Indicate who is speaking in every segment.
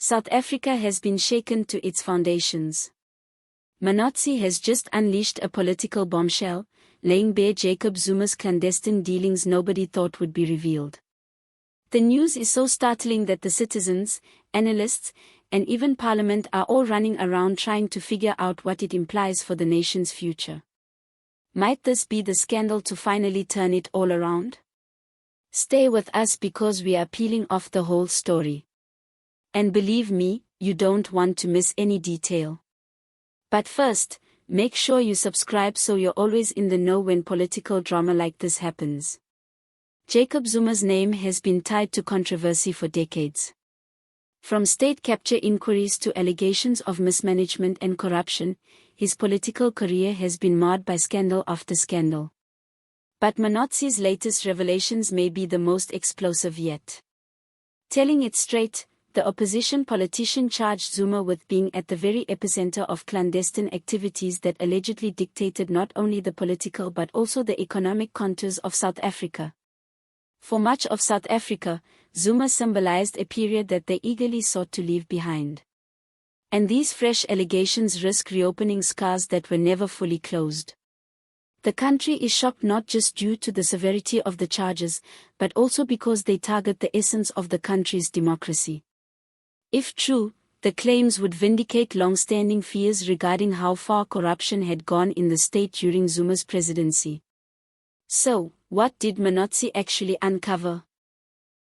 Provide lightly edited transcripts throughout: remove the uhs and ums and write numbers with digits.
Speaker 1: South Africa has been shaken to its foundations. MKHWANAZI has just unleashed a political bombshell, laying bare Jacob Zuma's clandestine dealings nobody thought would be revealed. The news is so startling that the citizens, analysts, and even Parliament are all running around trying to figure out what it implies for the nation's future. Might this be the scandal to finally turn it all around? Stay with us because we are peeling off the whole story. And believe me, you don't want to miss any detail. But first, make sure you subscribe so you're always in the know when political drama like this happens. Jacob Zuma's name has been tied to controversy for decades. From state capture inquiries to allegations of mismanagement and corruption, his political career has been marred by scandal after scandal. But MKHWANAZI's latest revelations may be the most explosive yet. Telling it straight, the opposition politician charged Zuma with being at the very epicenter of clandestine activities that allegedly dictated not only the political but also the economic contours of South Africa. For much of South Africa, Zuma symbolized a period that they eagerly sought to leave behind. And these fresh allegations risk reopening scars that were never fully closed. The country is shocked not just due to the severity of the charges, but also because they target the essence of the country's democracy. If true, the claims would vindicate long-standing fears regarding how far corruption had gone in the state during Zuma's presidency. So, what did MKHWANAZI actually uncover?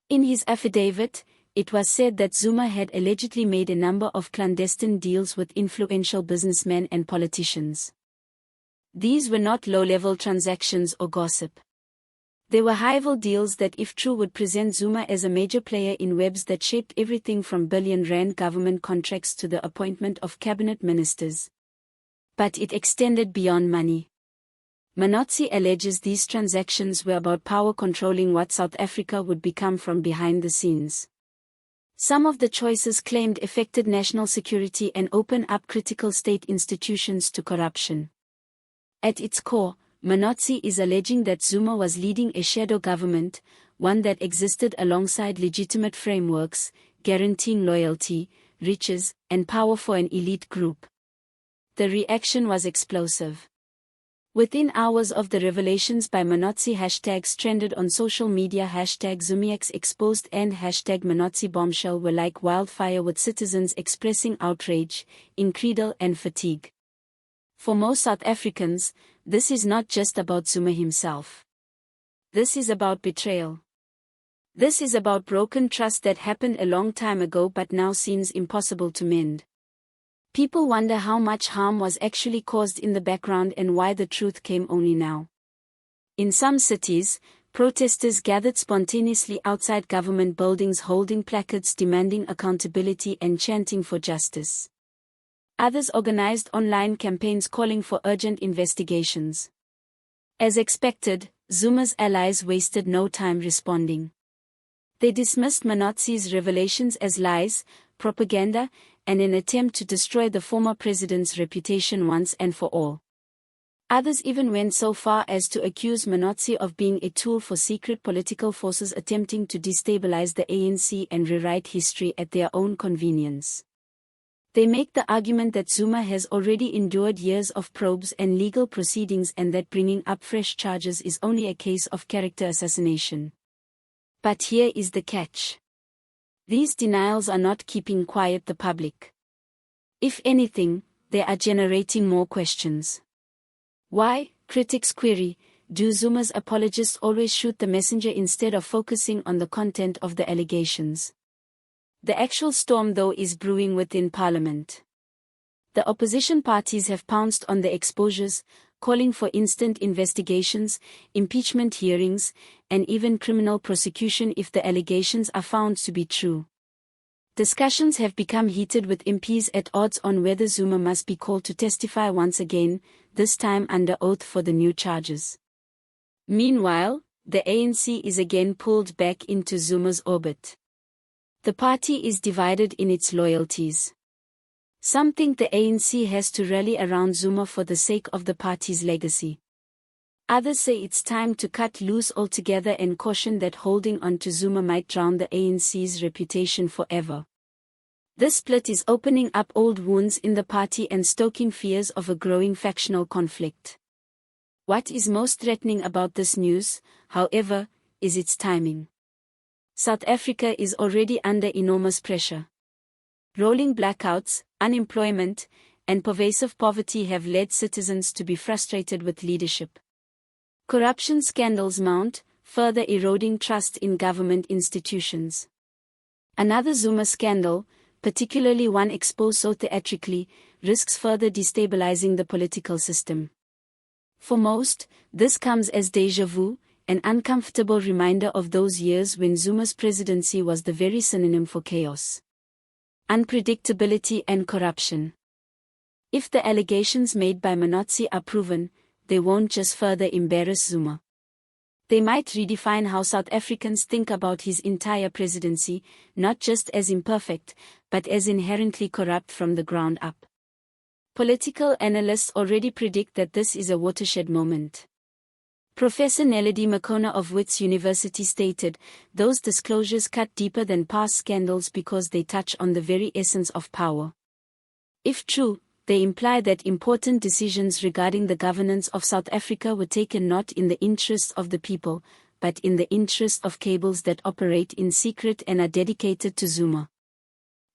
Speaker 1: In his affidavit, it was said that Zuma had allegedly made a number of clandestine deals with influential businessmen and politicians. These were not low-level transactions or gossip. They were high-level deals that, if true, would present Zuma as a major player in webs that shaped everything from billion-rand government contracts to the appointment of cabinet ministers. But it extended beyond money. MKHWANAZI alleges these transactions were about power controlling what South Africa would become from behind the scenes. Some of the choices claimed affected national security and opened up critical state institutions to corruption. At its core, MKHWANAZI is alleging that Zuma was leading a shadow government, one that existed alongside legitimate frameworks, guaranteeing loyalty, riches, and power for an elite group. The reaction was explosive. Within hours of the revelations by MKHWANAZI, hashtags trended on social media. #ZumaX exposed and #MKHWANAZI bombshell were like wildfire, with citizens expressing outrage, incredulity and fatigue. For most South Africans, this is not just about Zuma himself. This is about betrayal. This is about broken trust that happened a long time ago but now seems impossible to mend. People wonder how much harm was actually caused in the background and why the truth came only now. In some cities, protesters gathered spontaneously outside government buildings holding placards demanding accountability and chanting for justice. Others organized online campaigns calling for urgent investigations. As expected, Zuma's allies wasted no time responding. They dismissed MKHWANAZI's revelations as lies, propaganda, and an attempt to destroy the former president's reputation once and for all. Others even went so far as to accuse MKHWANAZI of being a tool for secret political forces attempting to destabilize the ANC and rewrite history at their own convenience. They make the argument that Zuma has already endured years of probes and legal proceedings and that bringing up fresh charges is only a case of character assassination. But here is the catch. These denials are not keeping quiet the public. If anything, they are generating more questions. Why, critics query, do Zuma's apologists always shoot the messenger instead of focusing on the content of the allegations? The actual storm, though, is brewing within Parliament. The opposition parties have pounced on the exposures, calling for instant investigations, impeachment hearings, and even criminal prosecution if the allegations are found to be true. Discussions have become heated, with MPs at odds on whether Zuma must be called to testify once again, this time under oath for the new charges. Meanwhile, the ANC is again pulled back into Zuma's orbit. The party is divided in its loyalties. Some think the ANC has to rally around Zuma for the sake of the party's legacy. Others say it's time to cut loose altogether and caution that holding on to Zuma might drown the ANC's reputation forever. This split is opening up old wounds in the party and stoking fears of a growing factional conflict. What is most threatening about this news, however, is its timing. South Africa is already under enormous pressure. Rolling blackouts, unemployment, and pervasive poverty have led citizens to be frustrated with leadership. Corruption scandals mount, further eroding trust in government institutions. Another Zuma scandal, particularly one exposed so theatrically, risks further destabilizing the political system. For most, this comes as déjà vu, an uncomfortable reminder of those years when Zuma's presidency was the very synonym for chaos, unpredictability and corruption. If the allegations made by Manotsi are proven, they won't just further embarrass Zuma. They might redefine how South Africans think about his entire presidency, not just as imperfect, but as inherently corrupt from the ground up. Political analysts already predict that this is a watershed moment. Professor Nelady Makona of Wits University stated, "Those disclosures cut deeper than past scandals because they touch on the very essence of power. If true, they imply that important decisions regarding the governance of South Africa were taken not in the interests of the people, but in the interest of cables that operate in secret and are dedicated to Zuma."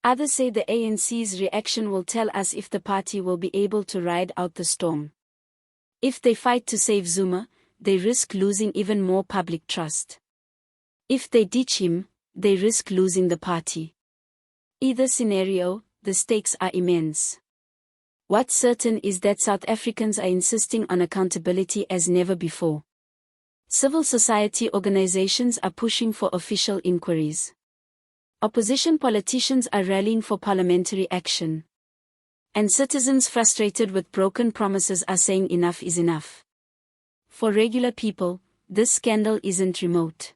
Speaker 1: Others say the ANC's reaction will tell us if the party will be able to ride out the storm. If they fight to save Zuma, they risk losing even more public trust. If they ditch him, they risk losing the party. Either scenario, the stakes are immense. What's certain is that South Africans are insisting on accountability as never before. Civil society organizations are pushing for official inquiries. Opposition politicians are rallying for parliamentary action. And citizens frustrated with broken promises are saying enough is enough. For regular people, this scandal isn't remote.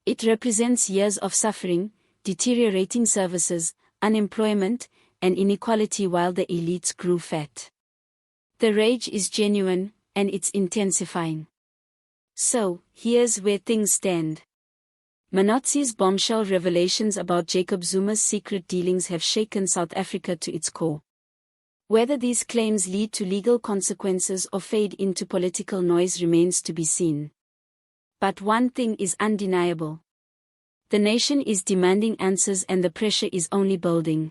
Speaker 1: It represents years of suffering, deteriorating services, unemployment, and inequality while the elites grew fat. The rage is genuine, and it's intensifying. So, here's where things stand. Manotsi's bombshell revelations about Jacob Zuma's secret dealings have shaken South Africa to its core. Whether these claims lead to legal consequences or fade into political noise remains to be seen. But one thing is undeniable. The nation is demanding answers and the pressure is only building.